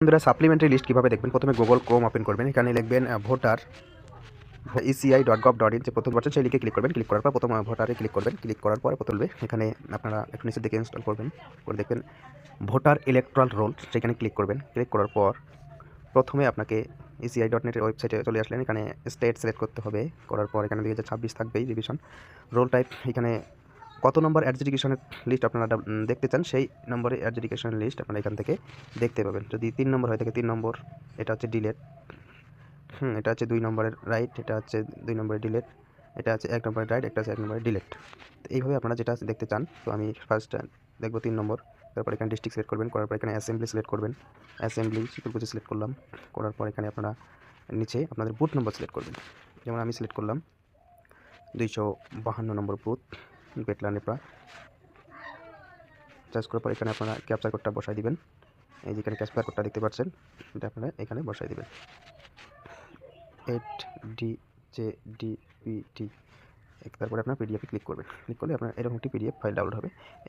বন্ধুরা supplementary list কীভাবে দেখবেন? প্রথমে গুগল ক্রোম ওপেন করবেন, এখানে লিখবেন ভোটার eci.gov.in যে প্রথম বছর সেই লিখে ক্লিক করবেন। ক্লিক করার পর প্রথম ভোটারে ক্লিক করবেন। ক্লিক করার পরে তুলবে এখানে আপনারা একটু নিচের দিকে ইনস্টল করবেন, করে দেখবেন ভোটার ইলেকট্রাল রোল, সেখানে ক্লিক করবেন। ক্লিক করার পর প্রথমে আপনাকে eci.net এর ওয়েবসাইটে চলে আসলেন, এখানে স্টেট সিলেক্ট করতে হবে। করার পর এখানে 2026 থাকবেই রিভিশন। রোল টাইপ এখানে কত নম্বর অ্যাডজুডিকেশনের লিস্ট আপনারা দেখতে চান, সেই নম্বরে অ্যাডজুডিকেশনের লিস্ট আপনারা এখান থেকে দেখতে পাবেন। যদি 3 নম্বর হয়ে থাকে 3 নম্বর, এটা হচ্ছে ডিলেট। এটা হচ্ছে 2 নম্বরের রাইট, এটা হচ্ছে 2 নম্বরের ডিলেট, এটা হচ্ছে 1 নম্বরের রাইট, একটা হচ্ছে 1 নম্বরের ডিলেট। তো এইভাবে আপনারা যেটা দেখতে চান। তো আমি ফার্স্ট দেখব 3 নম্বর। তারপর এখানে ডিস্ট্রিক্ট সিলেক্ট করবেন, করার পর এখানে অ্যাসেম্বলি সিলেক্ট করবেন। অ্যাসেম্বলি শিকলকুচি সিলেক্ট করলাম। করার পর এখানে আপনারা নিচে আপনাদের বুথ নম্বর সিলেক্ট করবেন। যেমন আমি সিলেক্ট করলাম 252 নম্বর বুথ, বেটলানেপা। চার্জ করার পর এখানে আপনারা ক্যাপচার কোডটা বসাই দিবেন। এই যে এখানে ক্যাপচার কোডটা দেখতে পাচ্ছেন, এটা আপনারা এখানে বসাই দিবেন 8DJDPT। তারপরে আপনার পিডিএফে ক্লিক করবেন। ক্লিক করলে আপনার এরকম একটি পিডিএফ ফাইল ডাউনলোড হবে।